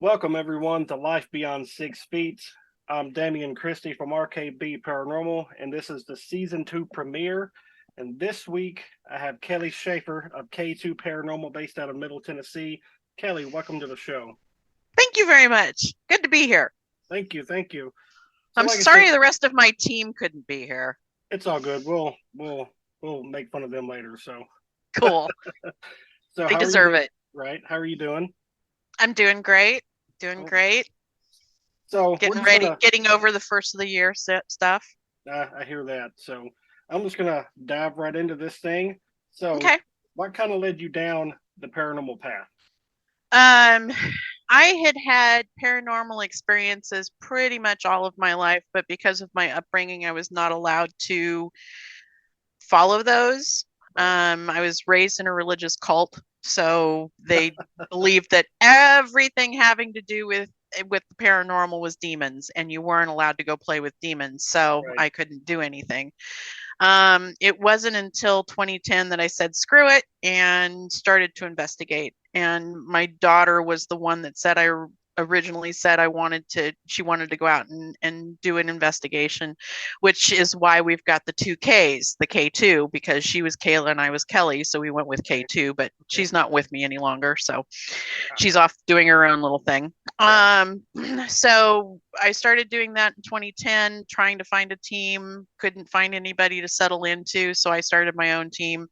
Welcome, everyone, to Life Beyond 6 Feet. I'm Damian Christie from RKB Paranormal, and this is the season 2 premiere. And this week, I have Kelly Shaffer of K2 Paranormal based out of Middle Tennessee. Kelly, welcome to the show. Thank you very much. Good to be here. Thank you, thank you. So, I'm like I said, sorry the rest of my team couldn't be here. it's all good. We'll make fun of them later. Cool. So They how are you deserve doing? it. Right? How are you doing? I'm doing great. Doing great. So we're Getting just ready, gonna. getting over the first of the year stuff. I hear that. So I'm just gonna dive right into this thing. So, Okay. what kind of led you down the paranormal path? Um, I had paranormal experiences pretty much all of my life, but because of my upbringing, I was not allowed to follow those. Right. I was raised in a religious cult, so they believed that everything having to do with the paranormal was demons, and you weren't allowed to go play with demons. So Right. I couldn't do anything. It wasn't until 2010 that I said screw it and started to investigate. And my daughter was the one that said I originally said she wanted to go out and do an investigation, which is why we've got the two Ks, the K2, because she was Kayla and I was Kelly. So we went with Okay. K2, but Yeah. she's not with me any longer. So Ah, she's off doing her own little thing. right. Um, so I started doing that in 2010, trying to find a team, couldn't find anybody to settle into. So I started my own team.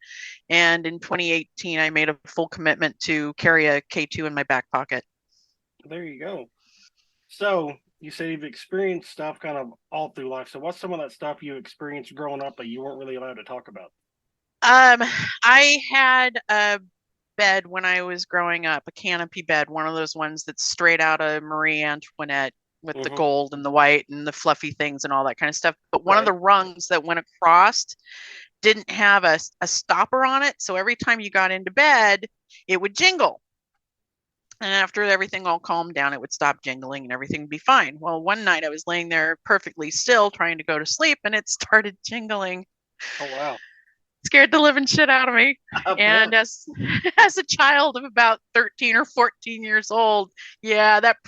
And in 2018, I made a full commitment to carry a K2 in my back pocket. There you go. So you say you've experienced stuff kind of all through life. So what's some of that stuff you experienced growing up that you weren't really allowed to talk about? Um, I had a bed when I was growing up, a canopy bed, one of those ones that's straight out of Marie Antoinette with the Mm-hmm. gold and the white and the fluffy things and all that kind of stuff. But one of Right. the rungs that went across didn't have a stopper on it. So every time you got into bed, it would jingle. And after everything all calmed down, it would stop jingling and everything would be fine. Well, one night I was laying there perfectly still trying to go to sleep and it started jingling. Oh wow. Scared the living shit out of me. I bet. And as a child of about 13 or 14 years old, yeah, that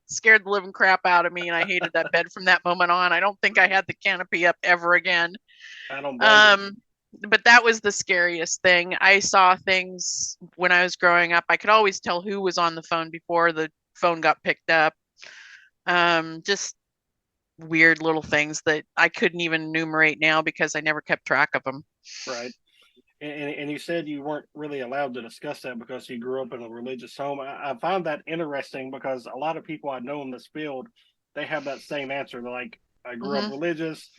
scared the living crap out of me and I hated that bed from that moment on. I don't think I had the canopy up ever again. I don't blame you. Um, but that was the scariest thing. I saw things when I was growing up. I could always tell who was on the phone before the phone got picked up. Just weird little things that I couldn't even enumerate now because I never kept track of them. Right. And you said you weren't really allowed to discuss that because you grew up in a religious home. I find that interesting because a lot of people I know in this field, they have that same answer. They're like, I grew up Mm-hmm. religious.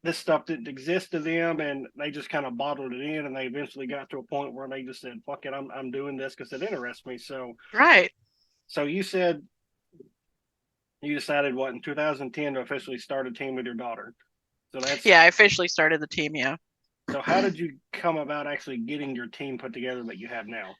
This stuff didn't exist to them, and they just kind of bottled it in. And they eventually got to a point where they just said, "Fuck it, I'm doing this because it interests me." Right. So you said you decided what in 2010 to officially start a team with your daughter. So that's Yeah, I officially started the team. Yeah. so. How did you come about actually getting your team put together that you have now?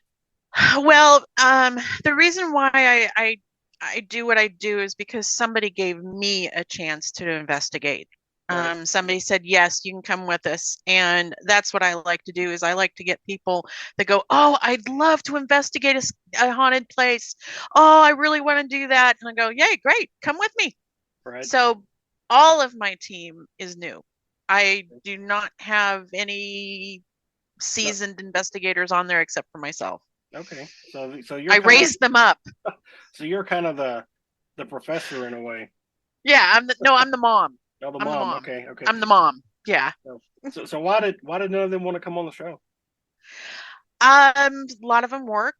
Well, the reason why I do what I do is because somebody gave me a chance to investigate. Right. Somebody said, yes, you can come with us. And that's what I like to do is I like to get people that go, oh, I'd love to investigate a haunted place. Oh, I really want to do that. And I go, yay, great, come with me. Right. So all of my team is new. I do not have any No, seasoned investigators on there except for myself. okay. So I you're kind of raised them up. the professor in a way. Yeah, I'm the mom. Oh, the I'm the mom. mom. Okay. Okay. I'm the mom. Yeah. So why did none of them want to come on the show? A lot of them work.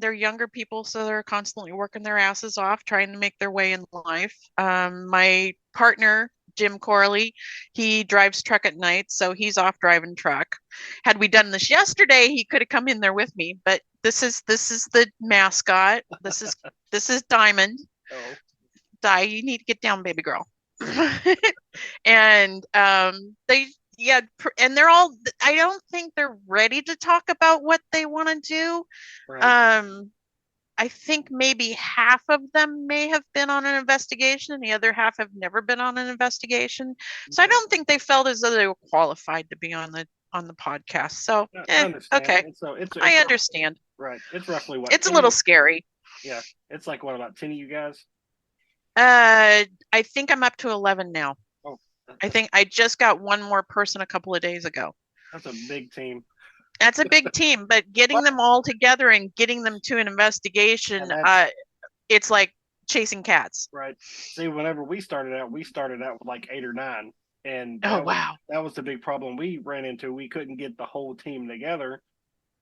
They're younger people, so they're constantly working their asses off, trying to make their way in life. My partner, Jim Corley, he drives truck at night, so he's off driving truck. Had we done this yesterday, he could have come in there with me, but this is the mascot. This is Diamond. Oh, You need to get down, baby girl. And they yeah and they're all, I don't think they're ready to talk about what they want to do. right. um I think maybe half of them may have been on an investigation and the other half have never been on an investigation, so I Okay. don't think they felt as though they were qualified to be on the podcast. So I understand. okay, And so I understand. right. It's roughly what It's a little 20. scary. Yeah, it's like what, about 10 of you guys? I think I'm up to 11 now. Oh, I that's think I just got one more person a couple of days ago. that's a big team. That's a big team, but getting But them all together and getting them to an investigation, and that's it's like chasing cats. right. See, whenever we started out with like 8 or 9, and Oh, wow. that was the big problem we ran into. We couldn't get the whole team together,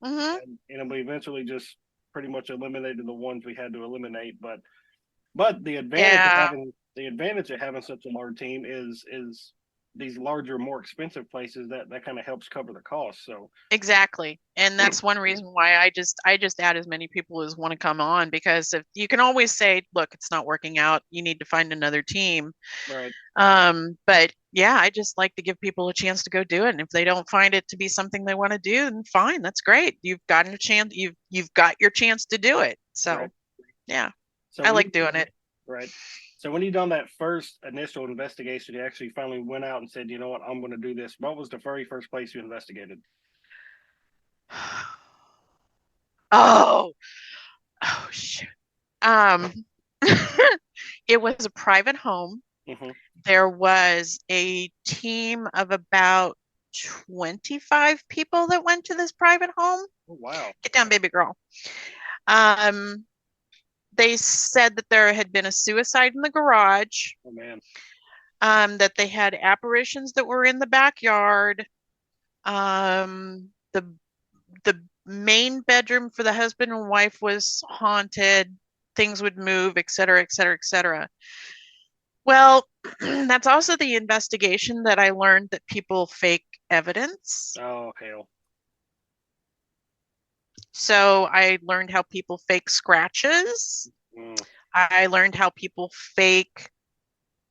Hmm. and we eventually just pretty much eliminated the ones we had to eliminate. But Yeah. the advantage of having such a large team is these larger, more expensive places that kind of helps cover the cost. So Exactly. And that's one reason why I just add as many people as want to come on, because if you can always say, look, it's not working out, you need to find another team. right, But yeah, I just like to give people a chance to go do it. And if they don't find it to be something they want to do, then fine, that's great. You've gotten a chance, you've got your chance to do it. right. So yeah, So I when like you doing it. right, so when you done that first initial investigation, you actually finally went out and said, you know what, I'm going to do this. What was the very first place you investigated? Oh, oh shoot. Um, it was a private home. Hmm. There was a team of about 25 people that went to this private home. Oh wow. Get down, baby girl. Um, they said that there had been a suicide in the garage, Oh man. that they had apparitions that were in the backyard. The main bedroom for the husband and wife was haunted. Things would move, et cetera, et cetera, et cetera. Well, that's also the investigation that I learned that people fake evidence. Oh hell. So I learned how people fake scratches. Mm, I learned how people fake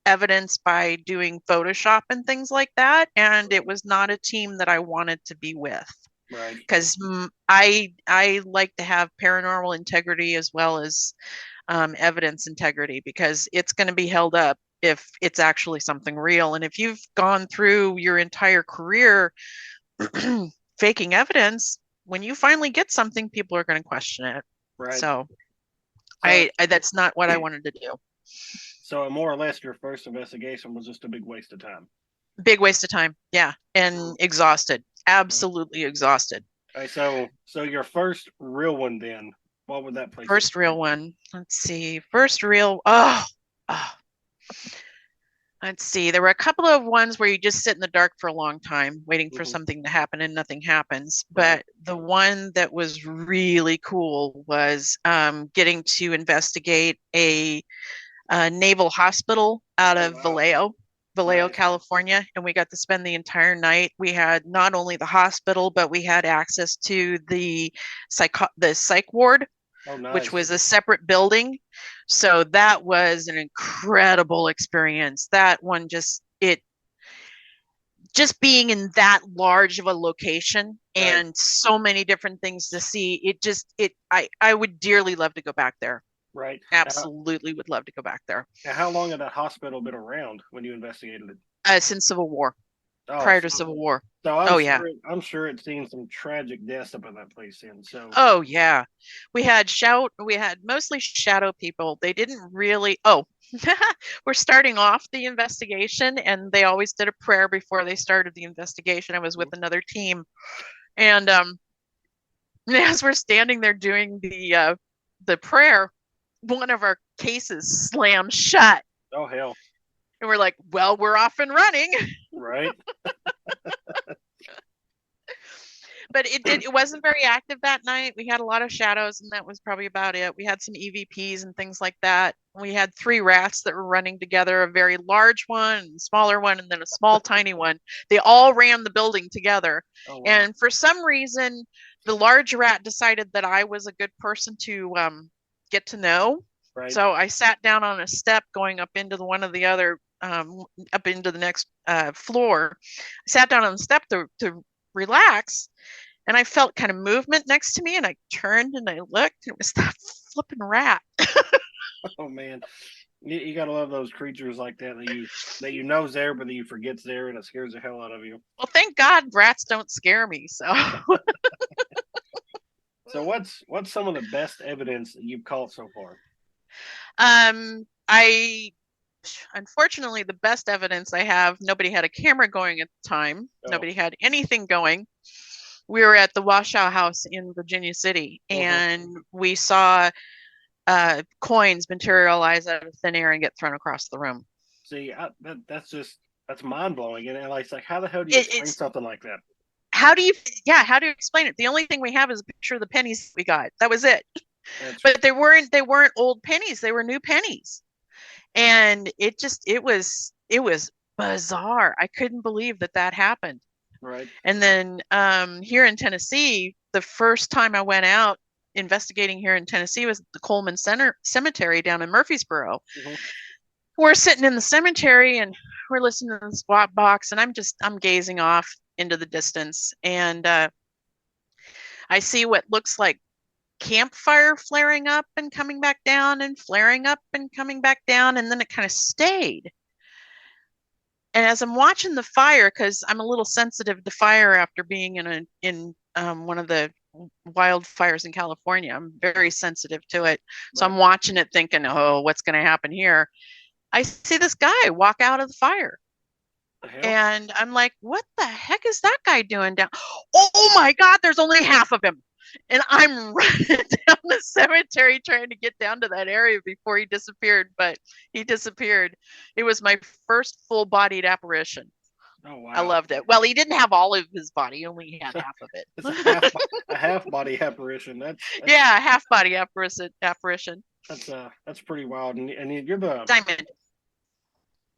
evidence by doing Photoshop and things like that. And it was not a team that I wanted to be with, right. because I like to have paranormal integrity as well as evidence integrity, because it's going to be held up if it's actually something real. And if you've gone through your entire career faking evidence, when you finally get something, people are going to question it. Right. So So I that's not what I wanted to do. so more or less your first investigation was just a big waste of time. Big waste of time. Yeah. And exhausted. Absolutely exhausted. All right, so your first real one then, what would that place be? First real one. Let's see. First real. Oh, let's see. There were a couple of ones where you just sit in the dark for a long time, waiting for Hmm. something to happen and nothing happens. Right. But the one that was really cool was getting to investigate a naval hospital out Oh of wow. Vallejo, Nice. California, and we got to spend the entire night. We had not only the hospital, but we had access to the psych ward, Oh which nice. was a separate building. So that was an incredible experience. That one just being in that large of a location Right. and so many different things to see, I would dearly love to go back there. Right. Absolutely would love to go back there. Now how long had that hospital been around when you investigated it? Since Civil War, Oh, prior to Civil War. so Oh yeah. I'm sure it's seen some tragic deaths up in that place in. So Oh yeah. We had mostly shadow people. They didn't really we're starting off the investigation, and they always did a prayer before they started the investigation. I was with another team, and as we're standing there doing the prayer, one of our cases slammed shut. oh hell. And we're like, well, we're off and running. Right. But it wasn't very active that night. We had a lot of shadows, and that was probably about it. We had some EVPs and things like that. We had three rats that were running together, a very large one, a smaller one, and then a small tiny one. They all ran the building together. Oh wow. And for some reason, the large rat decided that I was a good person to get to know. Right. So I sat down on a step going up into up into the next floor. I sat down on the step to relax, and I felt kind of movement next to me, and I turned and I looked, and it was that flipping rat. Oh man. You gotta love those creatures like that that you know's there, but that you forget's there, and it scares the hell out of you. Well, thank God rats don't scare me. So So what's some of the best evidence that you've caught so far? I unfortunately the best evidence I have, nobody had a camera going at the time. Oh, Nobody had anything going. We were at the Washoe House in Virginia City, mhm. and we saw coins materialize out of thin air and get thrown across the room. See, that's mind blowing, and like it's like how the hell do you explain It's something like that? how do you, yeah, how do you explain it? The only thing we have is a picture of the pennies we got. That was it. That's But they weren't old pennies. They were new pennies. And it was bizarre. I couldn't believe that happened. right. And then here in Tennessee, the first time I went out investigating here in Tennessee was at the Coleman Center Cemetery down in Murfreesboro. Mhm. We're sitting in the cemetery and we're listening to the squat box, and I'm gazing off into the distance, and I see what looks like campfire flaring up and coming back down and flaring up and coming back down, and then it kind of stayed. And as I'm watching the fire, because I'm a little sensitive to fire after being in one of the wildfires in California, I'm very sensitive to it. So Right. I'm watching it thinking, oh, what's going to happen here? I see this guy walk out of the fire. The hell? And I'm like, what the heck is that guy doing down? Oh my God, there's only half of him. And I'm running down the cemetery trying to get down to that area before he disappeared, but he disappeared. It was my first full bodied apparition. Oh I wow. loved it. Well, he didn't have all of his body, he only had half of It's it. a half body apparition. That's Yeah, half body apparition. that's pretty wild. And you're the Diamond.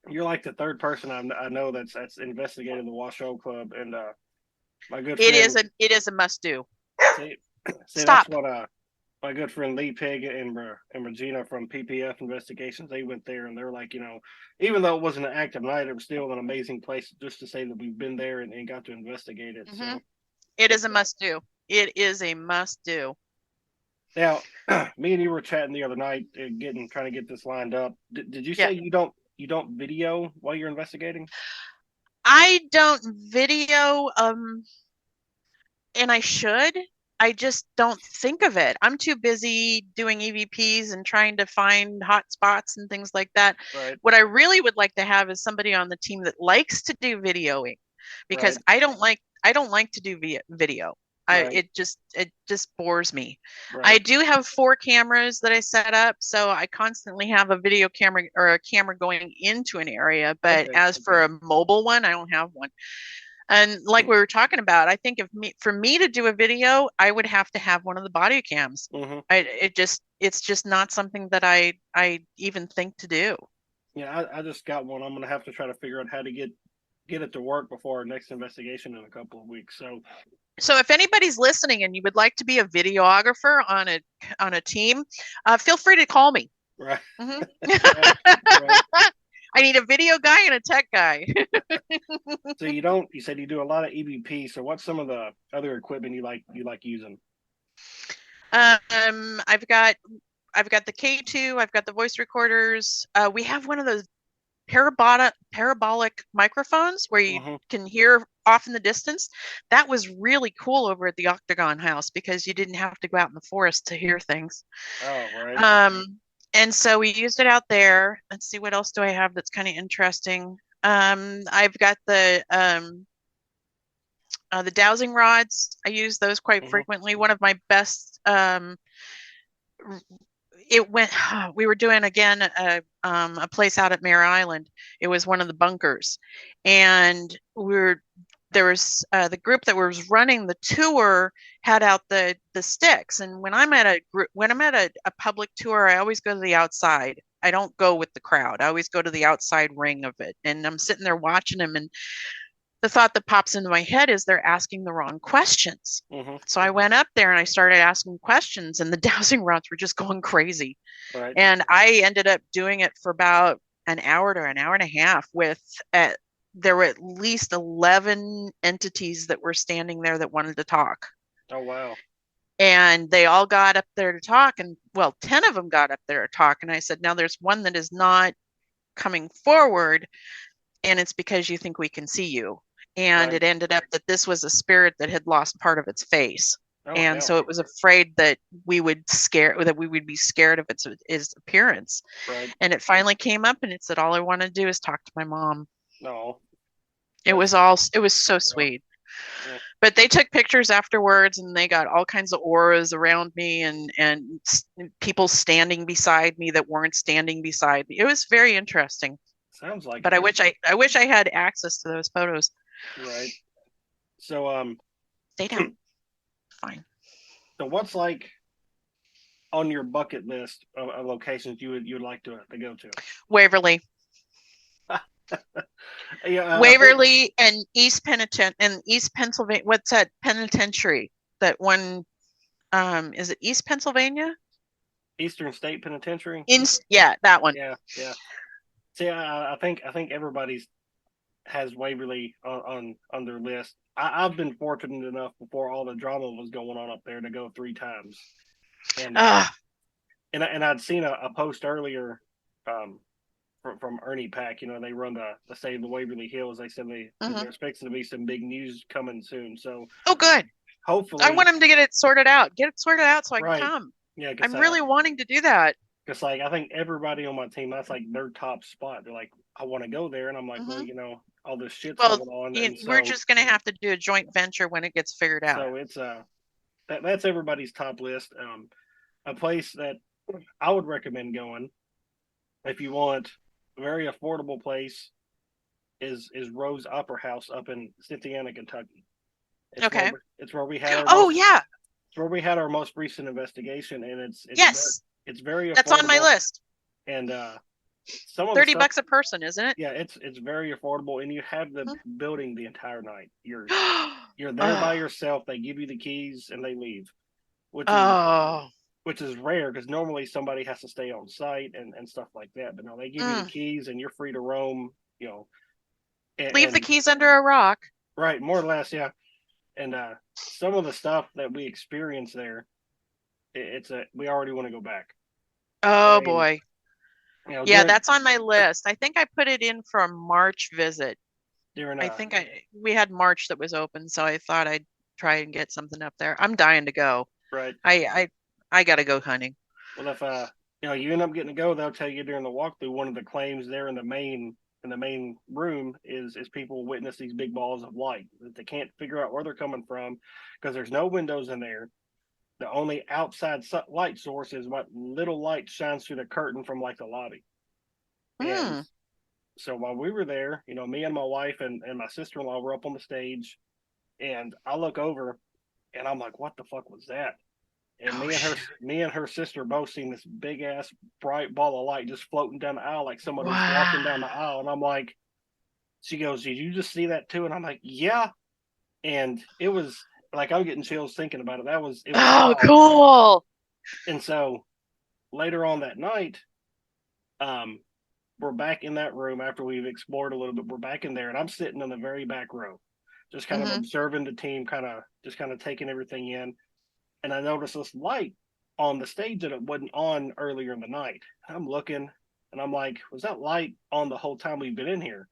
you're like the third person I know that's investigated the Washoe Club, and my good It friend. is a must do. See, see, that's Stop. what my good friend Lee Pig and Regina from PPF Investigations, they went there and they're like, even though it wasn't an active night, it was still an amazing place just to say that we've been there and got to investigate it. Mm-hmm. So It is it's a must do. It is a must do. now me and you were chatting the other night, trying to get this lined up. Did you Yeah. say you don't video while you're investigating? I don't video, and I should. I just don't think of it. I'm too busy doing EVPs and trying to find hot spots and things like that. Right, What I really would like to have is somebody on the team that likes to do videoing, because right, I don't like to do video. right, It just bores me. I right. do have 4 cameras that I set up, so I constantly have a video camera or a camera going into an area. But Okay, as for okay. a mobile one, I don't have one. And like we were talking about, I think for me to do a video, I would have to have one of the body cams. Mm-hmm. It's just not something that I even think to do. Yeah, I just got one. I'm gonna have to try to figure out how to get it to work before our next investigation in a couple of weeks. So, So if anybody's listening and you would like to be a videographer on a team, feel free to call me. right, Mhm. right, right. I need a video guy and a tech guy. So you said you do a lot of EVP. So what's some of the other equipment you like using? I've got the K2. I've got the voice recorders. We have one of those parabolic microphones where you Mm-hmm. can hear off in the distance. That was really cool over at the Octagon House because you didn't have to go out in the forest to hear things. Oh, right. And so we used it out there. Let's see, what else do I have that's kind of interesting? I've got the dowsing rods. I use those quite Mm-hmm. frequently. One of my best it went we were doing again a place out at Mare Island. It was one of the bunkers, and there was the group that was running the tour had out the sticks. And when I'm at a public tour, I always go to the outside. I don't go with the crowd. I always go to the outside ring of it, and I'm sitting there watching them, and the thought that pops into my head is they're asking the wrong questions. Mm-hmm. So I went up there and I started asking questions, and the dowsing rods were just going crazy. Right. And I ended up doing it for about an hour to an hour and a half there were at least 11 entities that were standing there that wanted to talk. Oh, wow. And they all got up there to talk. And well, 10 of them got up there to talk. And I said, now there's one that is not coming forward, and it's because you think we can see you. And Right. it ended up that this was a spirit that had lost part of its face. Oh And hell. so it was afraid that we would be scared of its appearance. Right. And it finally came up and it said, all I want to do is talk to my mom. No. It That's was so yeah. sweet. Yeah. But they took pictures afterwards and they got all kinds of auras around me and people standing beside me that weren't standing beside me. It was very interesting. Sounds like But it. I wish I had access to those photos. Right. So Stay down. Fine. so what's like on your bucket list of locations you would like to go to? Waverly. Yeah, I think Waverly and East Pennsylvania. What's that penitentiary? That one is it East Pennsylvania? Eastern State Penitentiary. Yeah, that one. Yeah, yeah. See, I think everybody's has Waverly on their list. I've been fortunate enough before all the drama was going on up there to go 3 times, and Uh, and I'd seen a post earlier, um, from Ernie Pack. You know, they run the Save the Waverly Hills. They said mhm. there's fixing to be some big news coming soon. So Oh, good. I want hopefully, him to get it sorted out. Get it sorted out so I can right? come. Yeah, because I'm really wanting to do that. like I think everybody on my team, that's like their top spot. They're like, I want to go there, and I'm like, well, Hmm. all this shit's Well, going on, and we're just going to have to do a joint venture when it gets figured out. it's that's everybody's top list. A place that I would recommend going if you want a very affordable place is Rose Opera House up in Cynthiana, Kentucky. Okay. It's where we had our Oh, most yeah. it's where we had our most recent investigation, and Yes. it's very That's on my affordable, list. and some of the stuff, $30 a person, isn't it? yeah, it's very affordable, and you have the Mhm. building the entire night. You're there by Oh, yourself. They give you the keys and they leave, which is oh. rare because normally somebody has to stay on site and stuff like that. But no, they give you the Mm. keys and you're free to roam. You know, Leave the and keys under a rock. right, more or less, yeah. And some of the stuff that we experienced there, it's a we already want to go back. I Oh, mean, boy. Yeah, during that's on my list. I think I put it in for a March visit. during I think we had March that was open, so I thought I'd try and get something up there. I'm dying to go. right. I I I gotta go hunting. Well, if you end up getting to go, they'll tell you during the walkthrough. One of the claims there in the main room is people witness these big balls of light that they can't figure out where they're coming from because there's no windows in there. The only outside light source is what little light shines through the curtain from like the lobby. And Hmm. so while we were there, me and my wife and my sister-in-law were up on the stage, and I look over and I'm like, what the fuck was that? And Oh shoot. me and her sister both seen this big ass bright ball of light just floating down the aisle like somebody was Wow. walking down the aisle. And I'm like, she goes, did you just see that too? And I'm like, yeah. And it was like I'm getting chills thinking about it. It was Oh, wild. cool. And so later on that night, um, we're back in that room after we've explored a little bit. We're back in there, and I'm sitting in the very back row, just kind of Hmm. observing the team, kind of taking everything in. And I noticed this light on the stage that it wasn't on earlier in the night. I'm looking, and I'm like, was that light on the whole time we've been in here?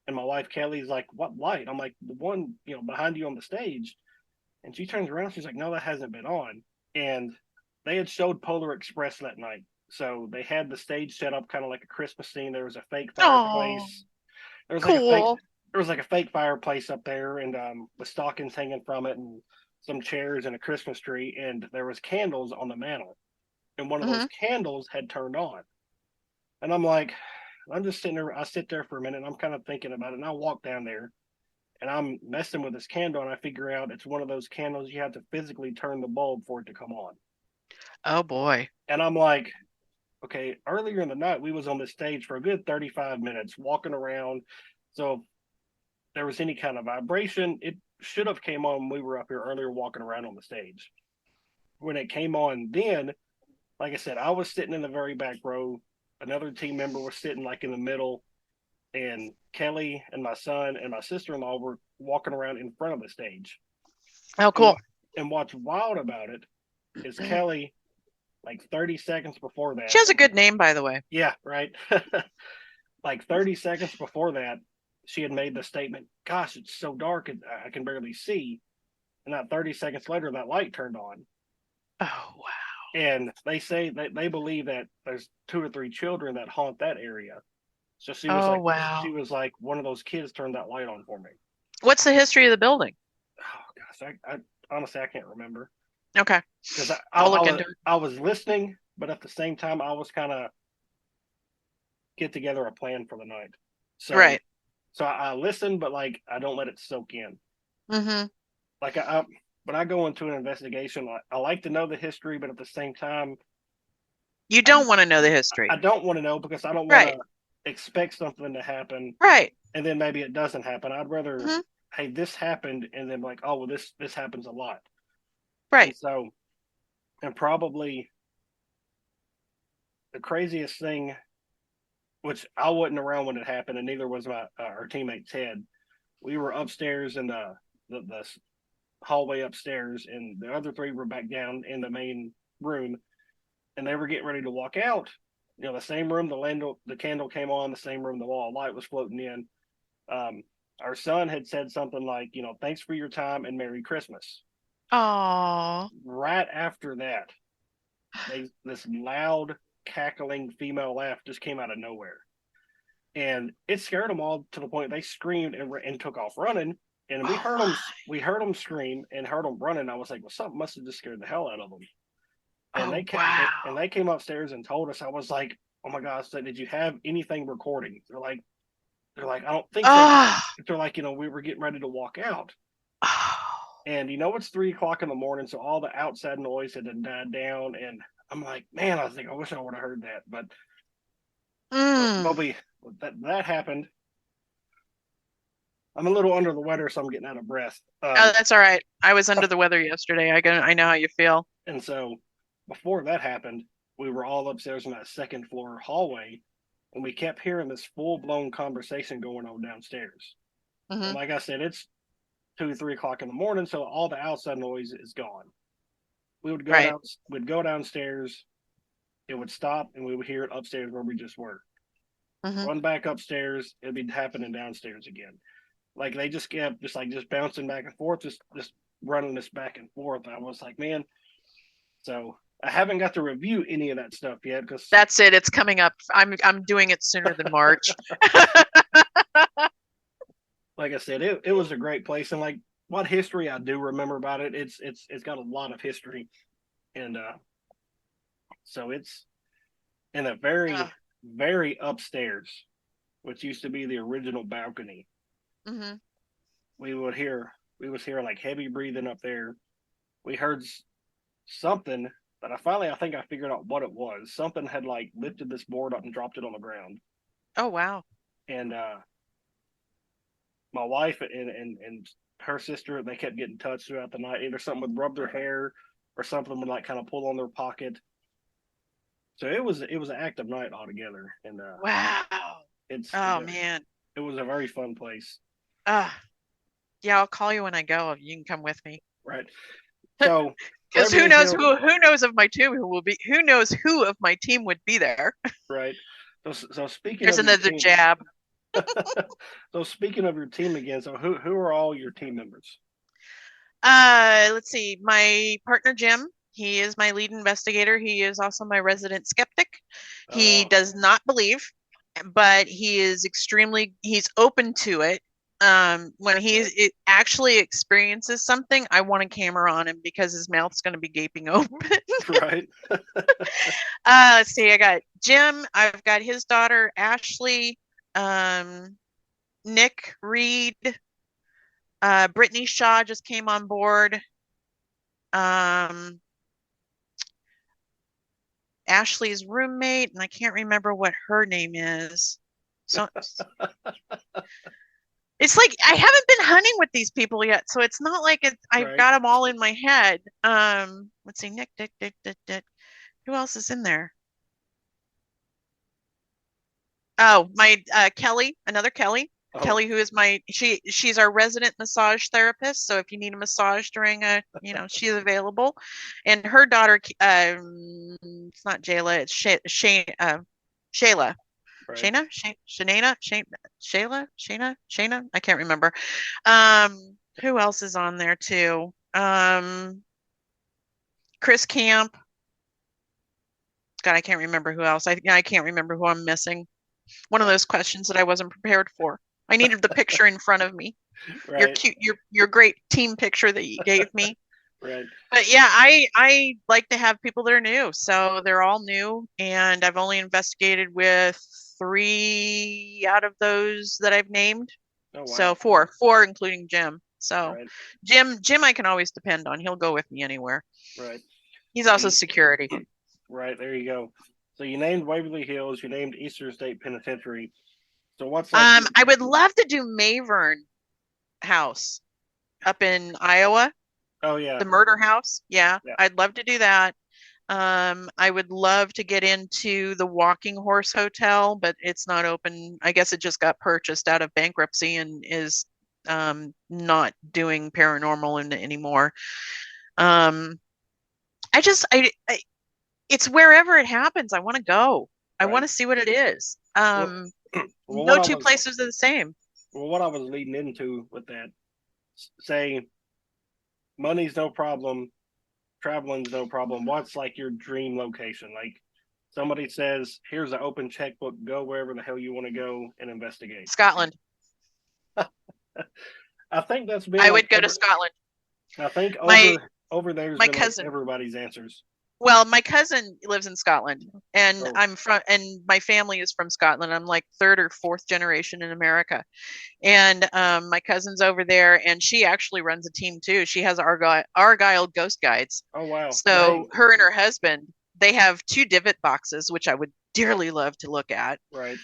And my wife Kelly's like, what light? I'm like, the one behind you on the stage. And she turns around, she's like, no, that hasn't been on. And they had showed Polar Express that night. So they had the stage set up kind of like a Christmas scene. There was a fake Oh, fireplace. There was like a fake cool. there was like a fake fireplace up there, and with stockings hanging from it, and some chairs and a Christmas tree, and there was candles on the mantle, and one of those Hmm. candles had turned on. And I'm like, I'm just sitting there. I sit there for a minute, and I'm kind of thinking about it, and I walk down there, and I'm messing with this candle, and I figure out it's one of those candles you have to physically turn the bulb for it to come on. Oh boy. And I'm like, okay, earlier in the night we was on the stage for a good 35 minutes walking around. So if there was any kind of vibration, it should have came on when we were up here earlier walking around on the stage. When it came on then, like I said, I was sitting in the very back row. Another team member was sitting like in the middle, and Kelly and my son and my sister-in-law were walking around in front of the stage. Oh, And cool. what's wild about it is Kelly, like 30 seconds before She that, has a good name, by the way. yeah, right. Like 30 seconds before that, she had made the statement, "Gosh, it's so dark, I can barely see." and not 30 seconds later, that light turned on. Oh, wow. And they say that they believe that there's 2 or 3 children that haunt that area. So Oh, she wow. was like, one of those kids turned that light on for me. What's the history of the building? Oh gosh, I honestly I can't remember Okay. because I'll look into it. I was listening, but at the same time I was kind of get together a plan for the night. So Right. I listen, but like I don't let it soak in. Mm-hmm. Like I when I go into an investigation, I like to know the history, but at the same time, You I don't want to know the history. I don't want to know because I don't want Right. to expect something to happen Right. and then maybe it doesn't happen. I'd rather, Mm-hmm. hey, this happened, and then like, oh well, this happens a lot, and Right. so and probably the craziest thing, which I wasn't around when it happened, and neither was my our teammate Ted. We were upstairs in the hallway upstairs, and the other three were back down in the main room, and they were getting ready to walk out. You know, the same room the candle came on, the same room the wall light was floating in. Um, our son had said something like, you know, thanks for your time and Merry Christmas. Oh. Right after that, this loud cackling female laugh just came out of nowhere, and it scared them all to the point they screamed and took off running. And Oh my. we heard them scream and heard them running. I was like, well, something must have just scared the hell out of them. And Oh wow. they came upstairs and told us. I was like, oh my gosh, did you have anything recording? They're like, I don't think so. Oh. They're like, you know, we were getting ready to walk out. Oh. And you know, it's 3 o'clock in the morning, so all the outside noise had died down. And I'm like, man, I think I wish I would have heard that. But Mm. that happened. I'm a little under the weather, so I'm getting out of breath. Oh, that's all right. I was under the weather yesterday. I know how you feel. And so before that happened, we were all upstairs in that second floor hallway, and we kept hearing this full blown conversation going on downstairs. And Mm-hmm. like I said, it's 2, 3 o'clock in the morning, so all the outside noise is gone. Right. We'd go downstairs, it would stop, and we would hear it upstairs where we just were. Mm-hmm. Run back upstairs, it'd be happening downstairs again. Like they just kept just bouncing back and forth, just running this back and forth. I was like, man. So I haven't got to review any of that stuff yet because, That's it. It's coming up. I'm doing it sooner than March. like I said, it was a great place, and like what history I do remember about it, it's got a lot of history, and so it's in a Uh, very upstairs, which used to be the original balcony. mm-hmm. We would hear we was hearing like heavy breathing up there. We heard something that I think I figured out what it was. Something had like lifted this board up and dropped it on the ground, Oh wow. and my wife and her sister, they kept getting touched throughout the night. Either something would rub their hair or something would like kind of pull on their pocket. So it was an active night altogether, and Wow. Oh man. it was a very fun place, Uh, yeah, I'll call you when I go. You can come with me. right? So for Because everything here, who knows of my team who will be who knows who of my team would be there. right? So speaking There's of your another team, jab. so speaking of your team again, so who are all your team members? Let's see. My partner Jim, he is my lead investigator. He is also my resident skeptic. He Oh, does not believe, but he's open to it. When right, it actually experiences something, I want a camera on him because his mouth's going to be gaping open. right, Let's see. I got Jim. I've got his daughter Ashley, um, Nick Reed, Brittany Shaw just came on board. Um, Ashley's roommate, and I can't remember what her name is. So it's like I haven't been hunting with these people yet, so it's not like I've right. got them all in my head. Let's see, Nick, Dick, Dick, Dick, Dick. Who else is in there? Oh, my Kelly, another Kelly. Oh, Kelly, who is she's our resident massage therapist. So if you need a massage during she's available. And her daughter, it's not Jayla, it's Shayla. right. Shayna, Shanana, Shayla, Shayna. I can't remember. Who else is on there too? Chris Camp. God, I can't remember who else. I can't remember who I'm missing. One of those questions that I wasn't prepared for. I needed the picture in front of me. Your Right. cute, your great team picture that you gave me. Right. But yeah, I like to have people that are new. So they're all new, and I've only investigated with 3 out of those that I've named. Oh So wow. four including Jim. So Right. Jim I can always depend on. He'll go with me anywhere. Right. He's So also security. right, there you go. So you named Waverly Hills, you named Eastern State Penitentiary. So what's like your, I would love to do Mayvern House up in Iowa, oh yeah. the murder house. Yeah, Yeah. I'd love to do that. I would love to get into the Walking Horse Hotel, but it's not open. I guess it just got purchased out of bankruptcy and is not doing paranormal anymore. Um, I it's wherever it happens. I want to go. I want Right. to see what it is. Well, well No two places are the same. what I was leading into with that, say money's no problem, traveling's no problem. What's like your dream location? Like somebody says, here's an open checkbook, go wherever the hell you want to go and investigate. Scotland. I think that's been I like would go to Scotland. I think My over there's my been like cousin. everybody's answers. Well, my cousin lives in Scotland, and Oh, and my family is from Scotland. I'm like third or fourth generation in America, and my cousin's over there, and she actually runs a team too. She has Argyle Ghost Guides. oh wow, So nice. her and her husband, they have 2 divot boxes, which I would dearly love to look at. Right.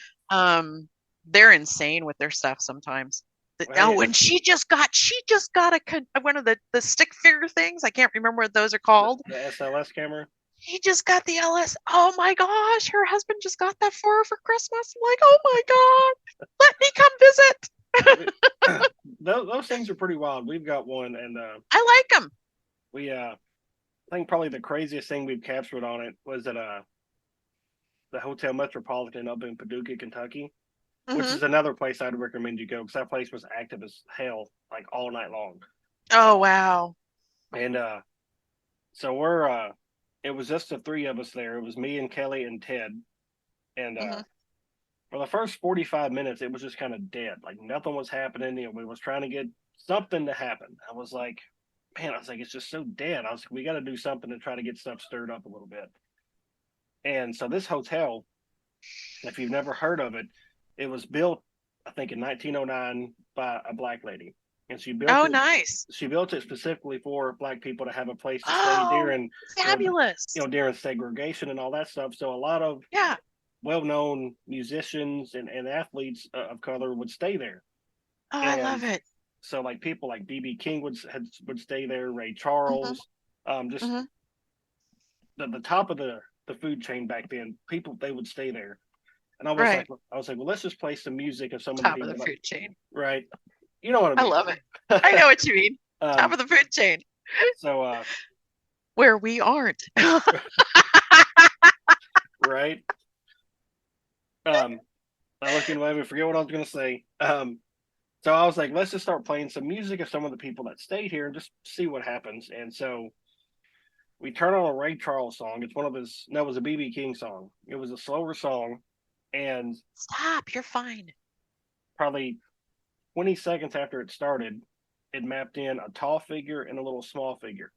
They're insane with their stuff sometimes. Hey, Oh, and she just got one of the stick figure things. I can't remember what those are called. the SLS camera. He just got the LS. Oh my gosh, her husband just got that for her for Christmas. I'm like, oh my God, let me come visit. Those things are pretty wild. We've got one, and I like them. we I think probably the craziest thing we've captured on it was at the Hotel Metropolitan up in Paducah, Kentucky, which Hmm. is another place I'd recommend you go because that place was active as hell, like all night long. Oh wow. And so we're it was just the three of us there. It was me and Kelly and Ted, and Hmm. for the first 45 minutes, it was just kind of dead. Like nothing was happening. You know, we was trying to get something to happen. I was like, man, I was like, it's just so dead. I was like, we got to do something to try to get stuff stirred up a little bit. And so this hotel, if you've never heard of it, it was built, I think, in 1909 by a black lady, and Oh nice. she built it specifically for black people to have a place to stay Oh during, fabulous. during segregation and all that stuff. So a lot of Yeah. well-known musicians and athletes of color would stay there. Oh, I And love it. so like people like BB King would stay there, Ray Hmm. Charles, just Hmm. the top of the food chain back then. People they would stay there, and Right. I was like, well, let's just play some music of some of the Top of people the that, food chain. right. You know what I I mean? love it. I know what you mean. Top um, of the food chain. so Where we aren't. right. I looked in and forget what I was gonna say. So I was like, let's just start playing some music of some of the people that stayed here and just see what happens. And so we turn on a Ray Charles song. It's one of his, no, it was a BB King song. It was a slower song. And Stop. You're fine. probably 20 seconds after it started, it mapped in a tall figure and a little small figure.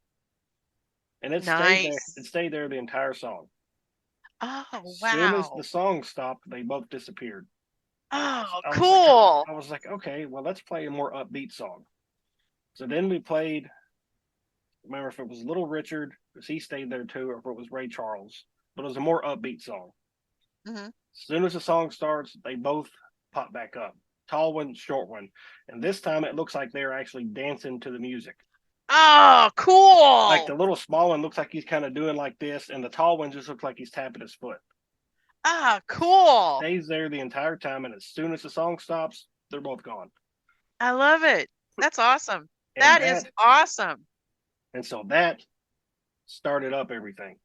And it stayed there. Nice. It stayed there the entire song. Oh, As soon as the wow. song stopped, they both disappeared. Oh, I was like, cool. okay, well, let's play a more upbeat song. So then we played, remember if it was Little Richard, because he stayed there too, or if it was Ray Charles, but it was a more upbeat song. Hmm. As soon as the song starts, they both pop back up. Tall one, short one. And this time it looks like they're actually dancing to the music. Oh, Like the cool. little small one looks like he's kind of doing like this, and the tall one just looks like he's tapping his foot. Ah, cool. Stays there the entire time, and as soon as the song stops, they're both gone. I love it. That's awesome. And That is that awesome. and so that started up everything.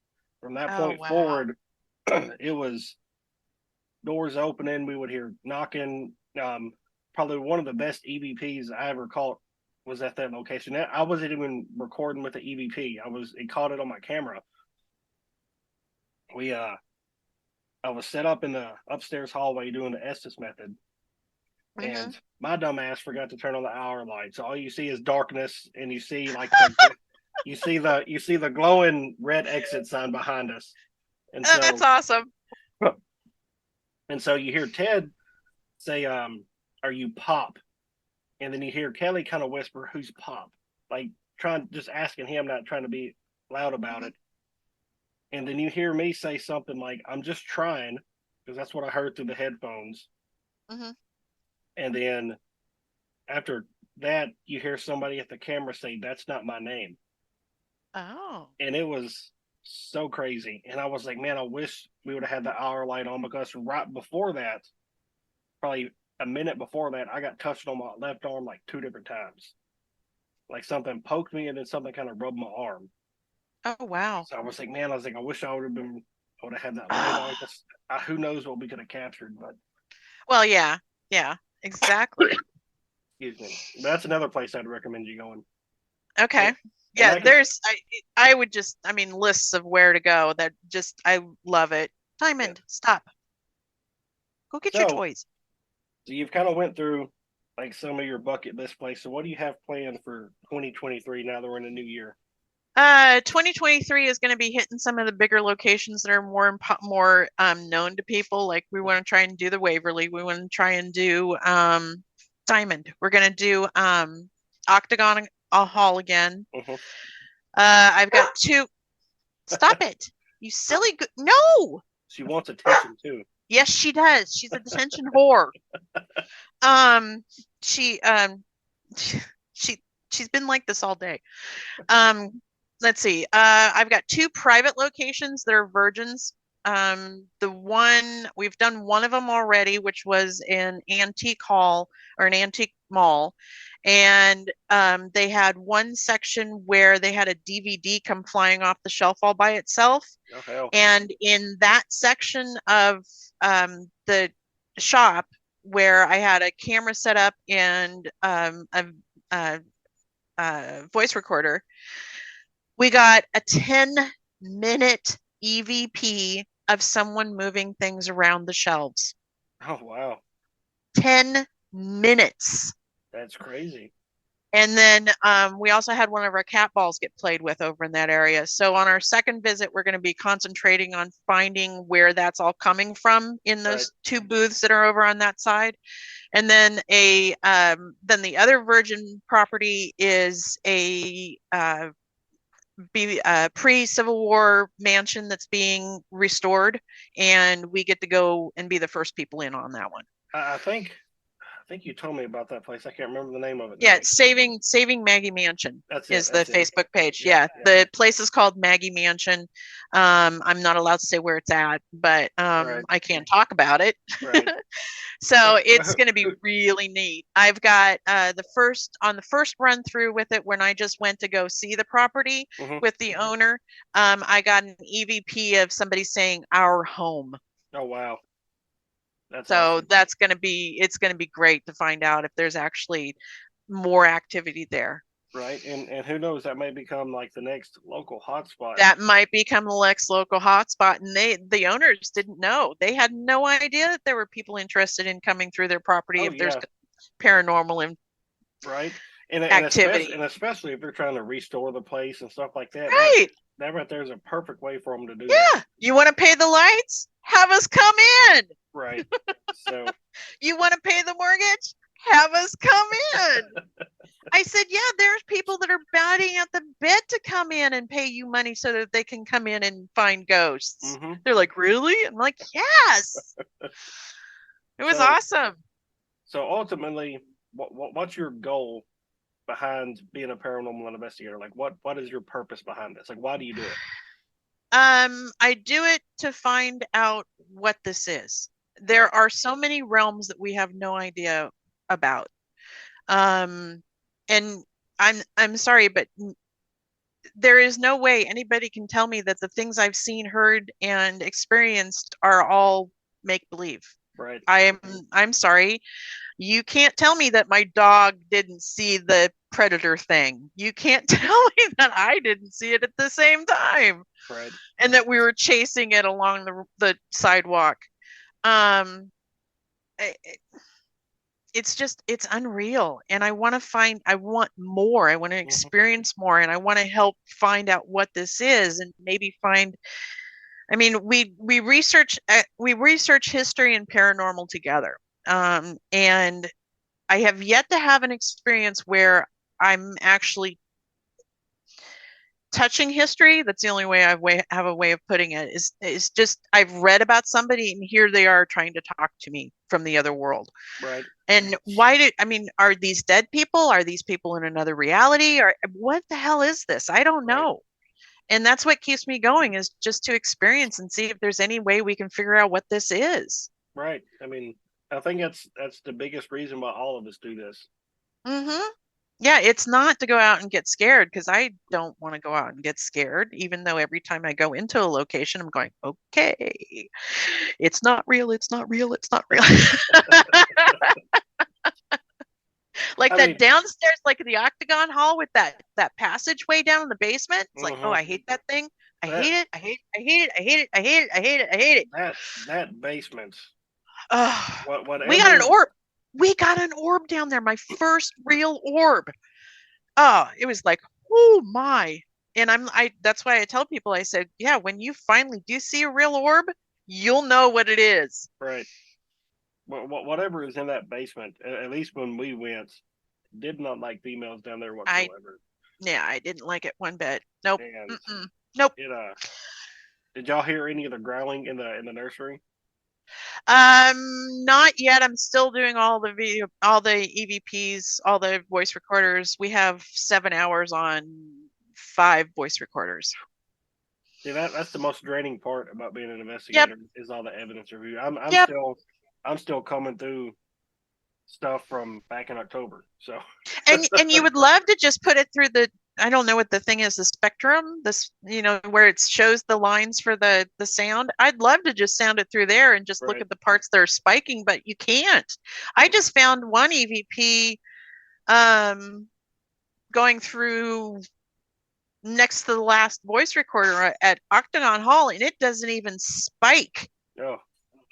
From that Oh, point wow. forward, it was doors opening. We would hear knocking. Probably one of the best EVPs I ever caught was at that location. I wasn't even recording with the EVP. It caught it on my camera. We I was set up in the upstairs hallway doing the Estes method, Mm-hmm. and my dumb ass forgot to turn on the hour light. So all you see is darkness, and you see you see the glowing red exit sign behind us, and Oh, that's so awesome. you hear Ted say, "Are you Pop?" And then you hear Kelly kind of whisper, "Who's Pop?" Like trying just asking him, not trying to be loud about Mm-hmm. it. And then you hear me say something like, "I'm just trying," because that's what I heard through the headphones. Mm-hmm. And then after that, you hear somebody at the camera say, "That's not my name." Oh. And it was so crazy. And I was like, man, I wish we would have had the hour light on, because right before that, probably a minute before that, I got touched on my left arm like 2 different times. Like something poked me and then something kind of rubbed my arm. Oh, wow. So I was like, man, I wish I would have had that light on, Oh. because who knows what we could have captured. But Well, yeah. Yeah, exactly. excuse me. But that's another place I'd recommend you going. Okay. And Yeah, I can, I would just, I mean, lists of where to go that just, I love it. yeah. Diamond, stop. Go get your So, toys. so you've kind of went through like some of your bucket list places. So what do you have planned for 2023 now that we're in a new year? 2023 is going to be hitting some of the bigger locations that are more known to people. Like we want to try and do the Waverly. We want to try and do Diamond. We're going to do Octagon Hall again. Mm-hmm. I've got two. Stop it, you silly. No. She wants attention too. Yes, she does. She's a detention whore. Um, she she she's been like this all day. Um, let's see. I've got two private locations that are virgins. The one we've done one of them already, which was an antique hall or an antique mall, and they had one section where they had a DVD come flying off the shelf all by itself, Oh hell. and in that section of the shop where I had a camera set up and a voice recorder, we got a 10-minute EVP of someone moving things around the shelves. Oh wow. 10 minutes. That's crazy. And then we also had one of our cat balls get played with over in that area. So on our second visit, we're going to be concentrating on finding where that's all coming from in Right. those two booths that are over on that side. And then then the other Virgin property is a pre-Civil War mansion that's being restored, and we get to go and be the first people in on that one. I think you told me about that place. I can't remember the name of it Yeah, now. it's Saving Maggie Mansion That's it. is the That's it. Facebook page. Yeah, Yeah, the place is called Maggie Mansion. I'm not allowed to say where it's at, but right. I can talk about it. Right. So it's Well, going to be really neat. I've got on the first run through with it when I just went to go see the property mm-hmm. with the owner. I got an EVP of somebody saying "our home." Oh wow. That's So awesome. it's going to be great to find out if there's actually more activity there. Right. And who knows, that may become like the next local hotspot. That might become the next local hotspot, and the owners didn't know. They had no idea that there were people interested in coming through their property Oh if there's yeah. paranormal and Right. activity. And especially if they're trying to restore the place and stuff like that. Right. That right there is a perfect way for them to do Yeah. that. You want to pay the lights? Have us come in. Right. So You want to pay the mortgage? Have us come in. I said, yeah, there's people that are batting at the bed to come in and pay you money so that they can come in and find ghosts. mm-hmm. They're like, really? I'm like, yes. It was awesome. So ultimately, what's your goal behind being a paranormal investigator? Like, what is your purpose behind this? Like, why do you do it? I do it to find out what this is. There are so many realms that we have no idea about. And I'm sorry, but there is no way anybody can tell me that the things I've seen, heard, and experienced are all make believe. Right. I'm sorry. You can't tell me that my dog didn't see the predator thing. You can't tell me that I didn't see it at the same time Right. and that we were chasing it along the sidewalk. Um, it's just, it's unreal. And I want more. I want to Hmm. experience more, and I want to help find out what this is and maybe find, I mean, we research history and paranormal together. And I have yet to have an experience where I'm actually touching history. That's the only way have a way of putting it, is just I've read about somebody and here they are trying to talk to me from the other world. Right. And I mean, are these dead people? Are these people in another reality? Or what the hell is this? I don't Right. know. And that's what keeps me going, is just to experience and see if there's any way we can figure out what this is. Right. I mean, I think that's the biggest reason why all of us do this. Mm-hmm. Yeah, it's not to go out and get scared, because I don't want to go out and get scared, even though every time I go into a location, I'm going, okay, it's not real, it's not real, it's not real. Like I that mean, downstairs, like the octagon hall with that passageway down in the basement. It's like, oh, hmm I hate that thing. I that hate it. I hate it. I hate it. I hate it. I hate it. I hate it. I hate it. that basement, Oh, we got an whatever. orb. We got an orb down there. My first real orb. Oh, it was like, oh my. And that's why I tell people, I said, yeah, when you finally do see a real orb, you'll know what it is. Right. Whatever is in that basement, at least when we went, did not like females down there I, whatsoever. yeah, I didn't like it one bit. Nope. And Mm-mm. Nope. it did y'all hear any of the growling in the nursery? Not yet. I'm still doing all the EVPs, all the voice recorders. We have 7 hours on 5 voice recorders. See, that's the most draining part about being an Yep. investigator is all the evidence review. Yep. I'm still coming through stuff from back in October. So And you would love to just put it through I don't know what the thing is, the spectrum, this, where it shows the lines for the sound. I'd love to just sound it through there and just look right. at the parts that are spiking, but you can't. I just found one EVP um going through next to the last voice recorder at Octagon Hall, and it doesn't even spike, Oh,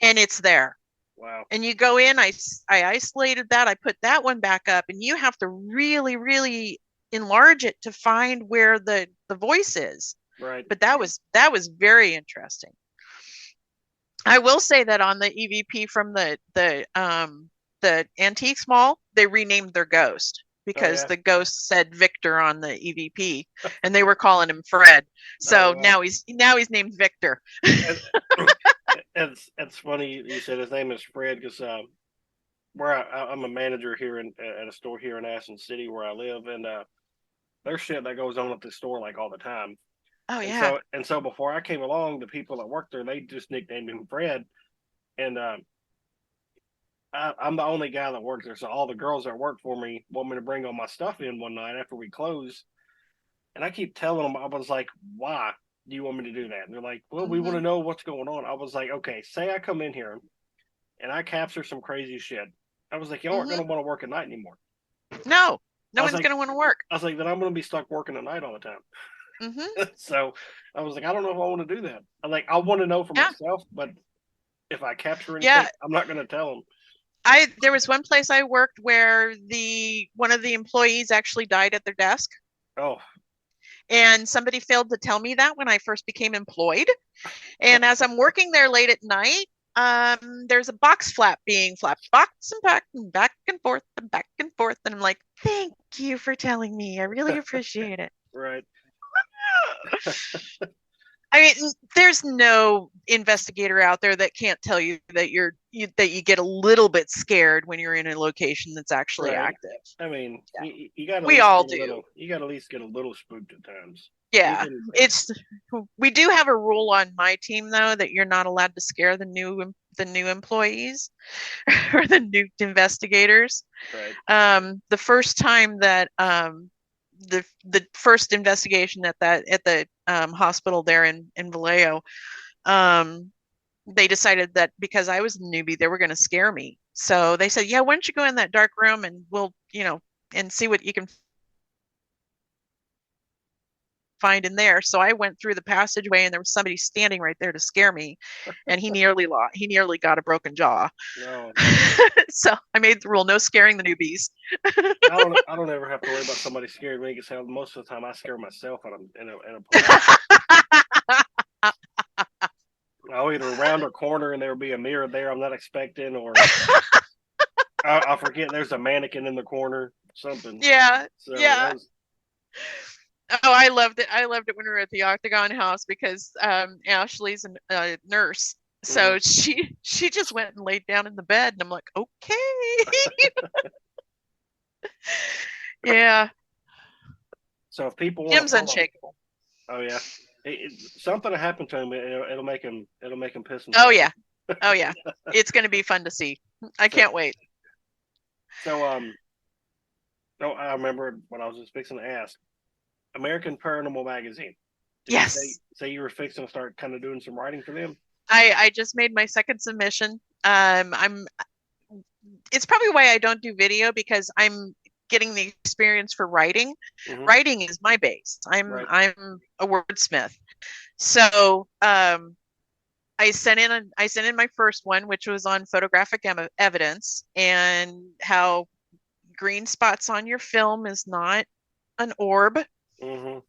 and it's there. wow. And you go in, I isolated that, I put that one back up, and you have to really, really enlarge it to find where the voice is. Right. But that was very interesting. I will say that on the EVP from the Antiques Mall, they renamed their ghost Oh because yeah. the ghost said Victor on the EVP, and they were calling him Fred. Oh So wow. now he's named Victor. And, it's funny you said his name is Fred because where I'm a manager here at a store here in Athens City where I live, and there's shit that goes on at the store like all the time. Oh And yeah. so before I came along, the people that worked there they just nicknamed him Fred, and I'm the only guy that works there, so all the girls that work for me want me to bring all my stuff in one night after we close, and I keep telling them, I was like, why do you want me to do that? And they're like, well, we want Mm-hmm. to know what's going on. I was like, okay, say I come in here and I capture some crazy shit. I was like, you aren't going Mm-hmm. to want to work at night anymore. No, I no was one's like, gonna want to work. then I'm going to be stuck working at night all the time. Mm-hmm. So I was like, I don't know if I want to do that. I want to know for Yeah. myself, but if I capture anything, Yeah. I'm not going to tell them. There was one place I worked where the one of the employees actually died at their desk, Oh, and somebody failed to tell me that when I first became employed. And as I'm working there late at night, there's a box flap being flapped, box and back and forth, and I'm like, thank you for telling me. I really appreciate it. right. I mean, there's no investigator out there that can't tell you that that you get a little bit scared when you're in a location that's actually Right. active. I mean, Yeah. you got to at We least all get a do. little. You got to at least get a little spooked at times. Yeah, Even we do have a rule on my team though that you're not allowed to scare the new employees or the new investigators. right. The first time that the first investigation at the hospital there in Vallejo, um, they decided that because I was a newbie, they were going to scare me. So they said, yeah, why don't you go in that dark room and we'll, and see what you can find in there. So I went through the passageway and there was somebody standing right there to scare me. And he nearly got a broken jaw. No, So I made the rule, no scaring the newbies. I don't ever have to worry about somebody scaring me because most of the time I scare myself when I'm in a place. I'll either round a corner and there'll be a mirror there I'm not expecting, or I forget there's a mannequin in the corner, something. Yeah. So Yeah. that was, Oh, I loved it. I loved it when we were at the Octagon House because Ashley's a nurse. mhm. So she just went and laid down in the bed, and I'm like, okay. Yeah. So if people want to Jim's follow, unshakable. oh yeah, something will happen to him. It'll make him piss Oh himself. yeah. Oh yeah. It's going to be fun to see. I So can't wait. so no, I remember when I was just fixing to ask. American Paranormal Magazine. Did you Yes. say you were fixing to start kind of doing some writing for them? I just made my second submission. I'm it's probably why I don't do video because I'm getting the experience for writing. Mm-hmm. Writing is my base. Right. I'm a wordsmith. So I sent in my first one, which was on photographic evidence and how green spots on your film is not an orb, Mm-hmm.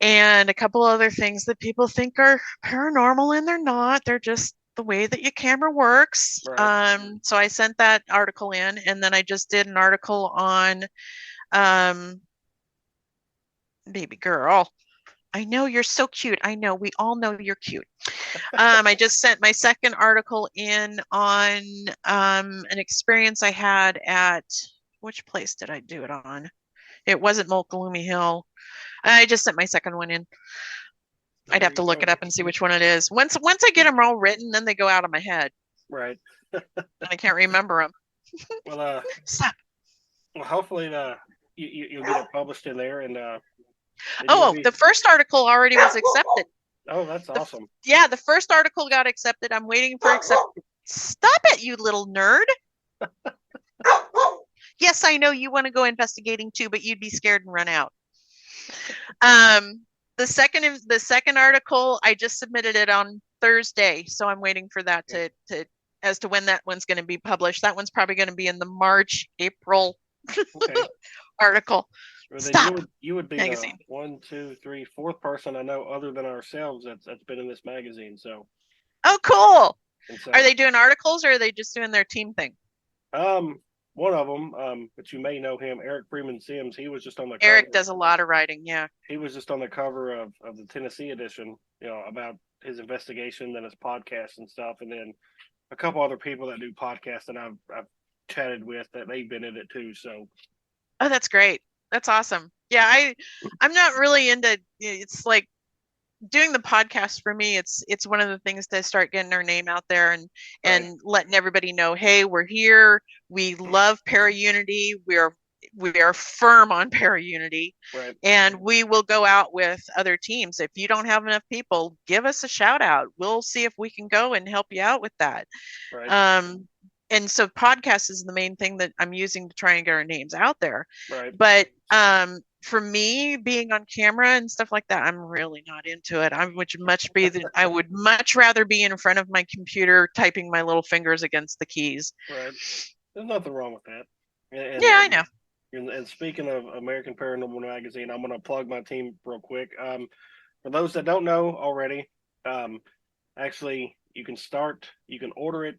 and a couple other things that people think are paranormal and they're not. They're just the way that your camera works. Right. So I sent that article in, and then I just did an article on um, baby girl. I know you're so cute. I know we all know you're cute. I just sent my second article in on an experience I had at which place did I do it on? It wasn't Mokelumne Hill. I just sent my second one in. I'd There have you to look go. it up and see which one it is. Once I get them all written, then they go out of my head, Right. and I can't remember them. Well, Stop. well, hopefully, you'll get it published in there, and you'll Oh, be. the first article already was accepted. Oh, that's awesome. Yeah, the first article got accepted. I'm waiting for accept. Stop it, you little nerd. Yes, I know you want to go investigating too, but you'd be scared and run out. Um, the second article, I just submitted it on Thursday, so I'm waiting for that to as to when that one's going to be published. That one's probably going to be in the March April Okay. article. Well, then Stop. you would be Magazine. the one, two, three, fourth person I know other than ourselves that's been in this magazine. So Oh, cool. and so Are they doing articles or are they just doing their team thing? um one of them but you may know him, Eric Freeman Sims. He was just on the Eric cover. does a lot of writing. Yeah. He was just on the cover of the Tennessee edition. About his investigation and his podcast and stuff, and then a couple other people that do podcasts that I've chatted with that they've been in it too. So Oh, that's great. That's awesome. Yeah, I'm not really into it's like doing the podcast for me. It's one of the things to start getting our name out there and right, letting everybody know, hey, we're here. We love Paraunity. We are firm on Paraunity, right, and we will go out with other teams. If you don't have enough people, give us a shout out. We'll see if we can go and help you out with that. right, And so podcast is the main thing that I'm using to try and get our names out there. right, But for me, being on camera and stuff like that, I'm really not into it. I would much rather be in front of my computer typing my little fingers against the keys. right. There's nothing wrong with that. And, Yeah, I know. and speaking of American Paranormal Magazine, I'm going to plug my team real quick. For those that don't know already, actually, you can order it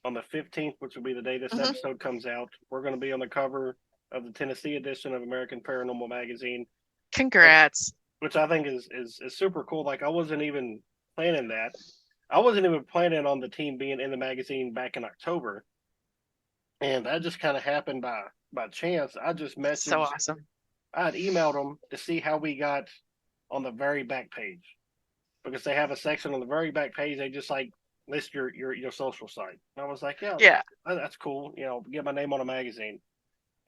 on the 15th, which will be the day this episode comes out. We're going to be on the cover of the Tennessee edition of American Paranormal Magazine. Congrats. Which I think is super cool. Like, I wasn't even planning that. I wasn't even planning on the team being in the magazine back in October. And that just kind of happened by chance. I just messaged. So awesome. I had emailed them to see how we got on the very back page, because they have a section on the very back page. They just like list your social site. And I was like, yeah, that's cool. Get my name on a magazine.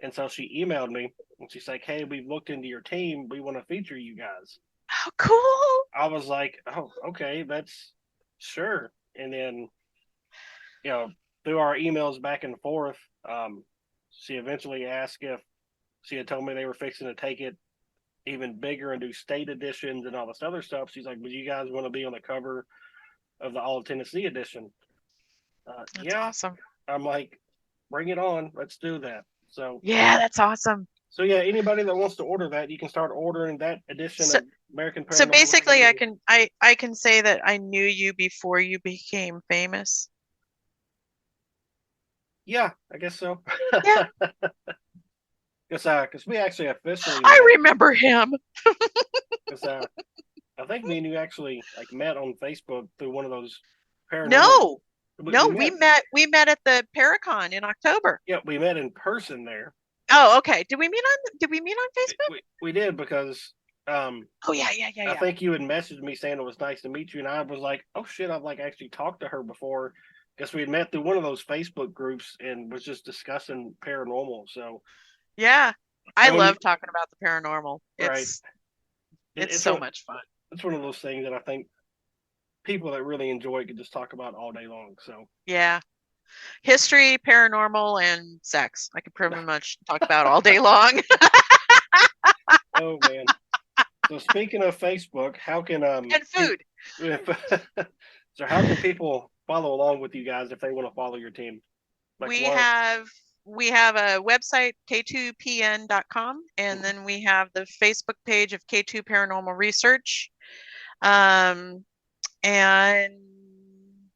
And so she emailed me and she's like, hey, we've looked into your team. We want to feature you guys. How cool. I was like, oh, okay, sure. And then, you know, through our emails back and forth, she eventually asked if she had told me they were fixing to take it even bigger and do state editions and all this other stuff. She's like, "Would you guys want to be on the cover of the All of Tennessee edition?" That's Yeah, awesome. I'm like, "Bring it on, let's do that." So, Yeah, that's awesome. so yeah, anybody that wants to order that, you can start ordering that edition So of American so Paranormal basically Magazine. I can say that I knew you before you became famous. Yeah, I guess so. Yeah, Because we actually officially I met. remember him. Because I think me and you actually like met on Facebook through one of those paranormal. No, We no, met. we met at the Paracon in October. Yeah, we met in person there. Oh, okay. Did we meet on Facebook? We did because Oh yeah, yeah, yeah, I yeah. think you had messaged me saying it was nice to meet you, and I was like, oh shit, I've like actually talked to her before. Guess we had met through one of those Facebook groups and was just discussing paranormal. So, Yeah. I and when you love talking about the paranormal. right, It's it's so much fun. it's one of those things that I think people that really enjoy it could just talk about all day long. So, Yeah. History, paranormal, and sex. I could pretty much talk about all day long. oh man. So speaking of Facebook, how can And food. so how can people follow along with you guys if they want to follow your team? Like We what? have we have a website, k2pn.com, and then we have the Facebook page of K2 Paranormal Research. Um, and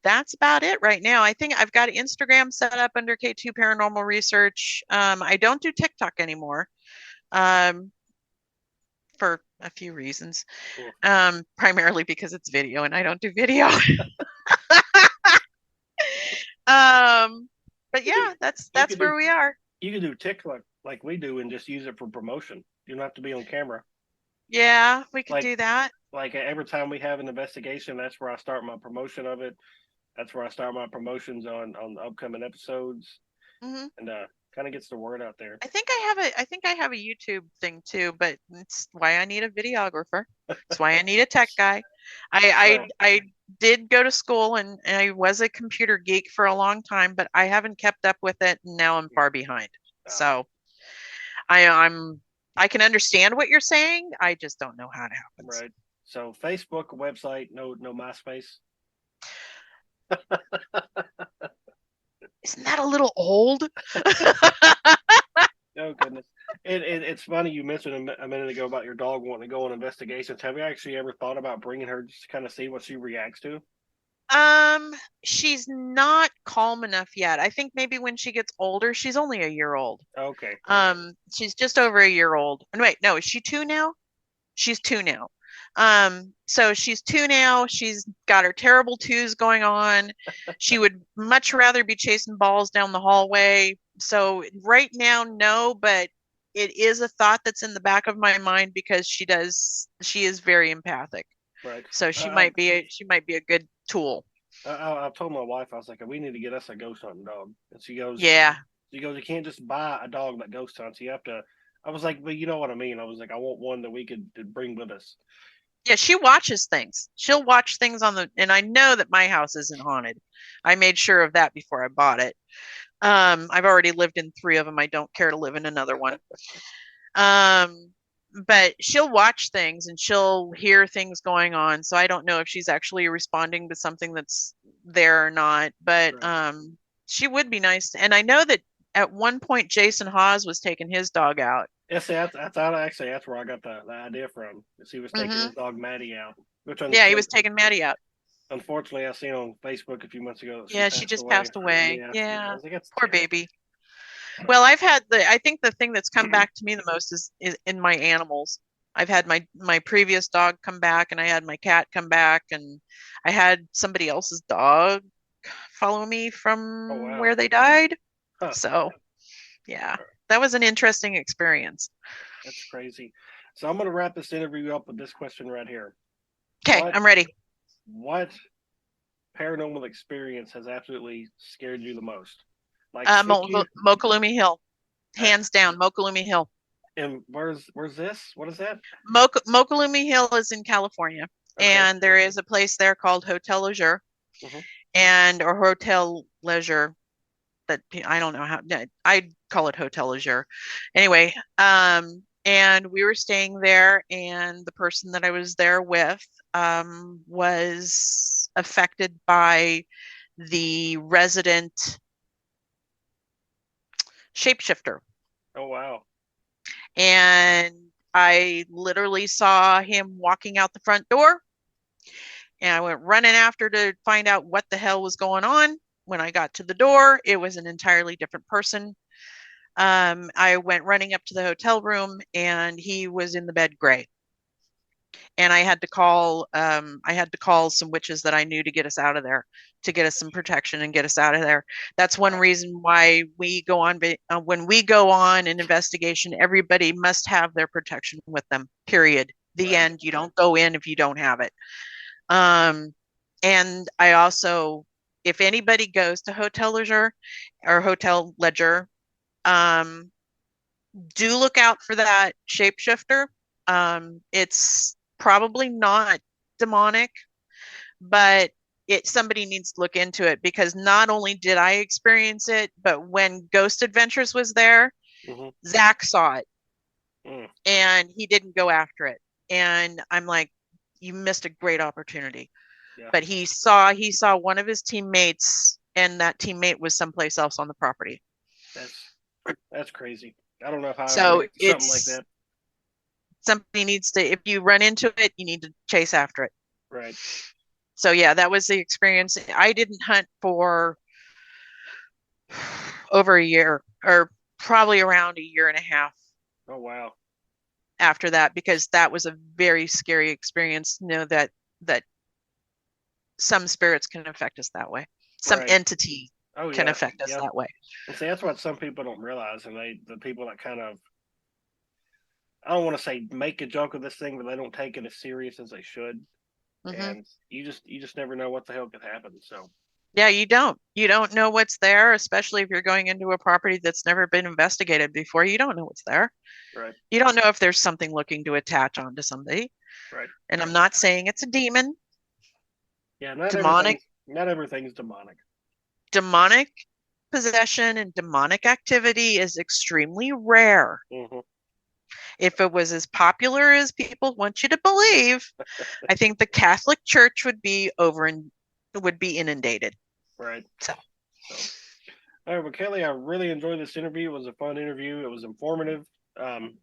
that's about it right now. I think I've got Instagram set up under K2 Paranormal Research. I don't do TikTok anymore, um, for a few reasons. Primarily because it's video and I don't do video. But yeah, You that's could do where we are. you could do TikTok like we do and just use it for promotion. You don't have to be on camera. Yeah, we could Like do that. every time we have an investigation, that's where I start my promotion of it. That's where I start my promotions on the upcoming episodes, Hmm. and kind of gets the word out there. I think I have a YouTube thing too, but it's why I need a videographer. It's why I need a tech guy. Right. I did go to school and I was a computer geek for a long time, but I haven't kept up with it and now I'm far behind. Uh, So I'm I can understand what you're saying. I just don't know how it happens. right. So Facebook website, no MySpace. Isn't that a little old? Oh goodness. It's funny you mentioned a minute ago about your dog wanting to go on investigations. Have you actually ever thought about bringing her just to kind of see what she reacts to? Um, she's not calm enough yet. I think maybe when she gets older, she's only a year old. Okay. She's just over a year old. Wait, no, is she two now? She's two now. So she's two now. She's got her terrible twos going on. She would much rather be chasing balls down the hallway. So right now, no, but it is a thought that's in the back of my mind because she is very empathic. Right. So she might be a good tool. I've told my wife, I was like, we need to get us a ghost hunting dog. And Yeah. she goes, you can't just buy a dog that ghost hunts. You have to. I was like, but you know what I mean. I was like, I want one that we could bring with us. Yeah, she watches things. She'll watch things and I know that my house isn't haunted. I made sure of that before I bought it. I've already lived in three of them. I don't care to live in another one. Um, but she'll watch things and she'll hear things going on. So I don't know if she's actually responding to something that's there or not. But Right. she would be nice. And I know that at one point Jason Hawes was taking his dog out. Yeah, see, I thought actually that's where I got the idea from. Is he was taking Hmm. his dog Maddie out, which Yeah, he was taking Maddie out. unfortunately I seen on Facebook a few months ago that she Yeah, she passed just away. passed away. I Yeah, was like, that's poor terrible. baby. Well, I think the thing that's come back to me the most is in my animals. I've had my previous dog come back and I had my cat come back and I had somebody else's dog follow me Oh from wow. where they died. Huh. So, yeah, that was an interesting experience. That's crazy. So I'm gonna wrap this interview up with this question right here. Okay, What I'm ready. what paranormal experience has absolutely scared you the most? Like shook you? Mokulumia Hill, Uh, hands down, Mokulumia Hill. and where's this? What is that? Mokulumia Hill is in California, Okay. and there is a place there called Hotel Azure. Hmm. and or hotel leisure. That I don't know how I call it hotel leisure. Anyway, and we were staying there, and the person that I was there with was affected by the resident shapeshifter. Oh wow. And I literally saw him walking out the front door, and I went running after to find out what the hell was going on. When I got to the door, it was an entirely different person. I went running up to the hotel room, and he was in the bed gray. And I had to call some witches that I knew to get us out of there, to get us some protection and get us out of there. That's one reason why we go on when we go on an investigation, everybody must have their protection with them. Period. The Right. end. You don't go in if you don't have it. Um, and I also, if anybody goes to Hotel Leisure or Hotel Ledger, um, do look out for that shapeshifter. It's probably not demonic, but somebody needs to look into it, because not only did I experience it, but when Ghost Adventures was there, Hmm. Zach saw it Mm. and he didn't go after it. And I'm like, you missed a great opportunity. Yeah. But he saw one of his teammates, and that teammate was someplace else on the property. That's that's crazy. I don't know how I would So do something like it's that. somebody needs to, if you run into it, you need to chase after it. Right. So yeah, that was the experience. I didn't hunt for over a year, or probably around a year and a half Oh wow. after that, because that was a very scary experience. You know that some spirits can affect us that way. Some Right. entity Oh can yeah. affect us Yep. that way. And see, that's what some people don't realize, and the people that kind of, I don't want to say make a joke of this thing, but they don't take it as serious as they should. Hmm. And you just never know what the hell could happen. So Yeah, you don't know what's there, especially if you're going into a property that's never been investigated before. You don't know what's there. right, You don't know if there's something looking to attach onto somebody. right. And I'm not saying it's a demon. Yeah, Demonic not everything's demonic. demonic possession and demonic activity is extremely rare. Hmm. If it was as popular as people want you to believe, I think the Catholic Church would be inundated. Right. So So all right, well, Kelly, I really enjoyed this interview. It was a fun interview. It was informative. Um,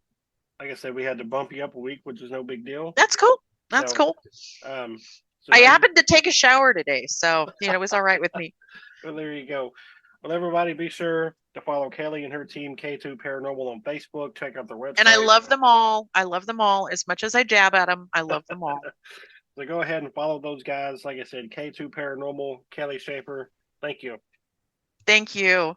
like I said, we had to bump you up a week, which is no big deal. that's cool. That's So, cool. um, I I happened to take a shower today, so it was all right with me. well, there you go. Well, everybody, be sure to follow Kelly and her team, K2 Paranormal, on Facebook. Check out their And I website. love them all. I love them all as much as I jab at them. I love them all. So go ahead and follow those guys. Like I said, K2 Paranormal, Kelly Shaffer. Thank you. Thank you.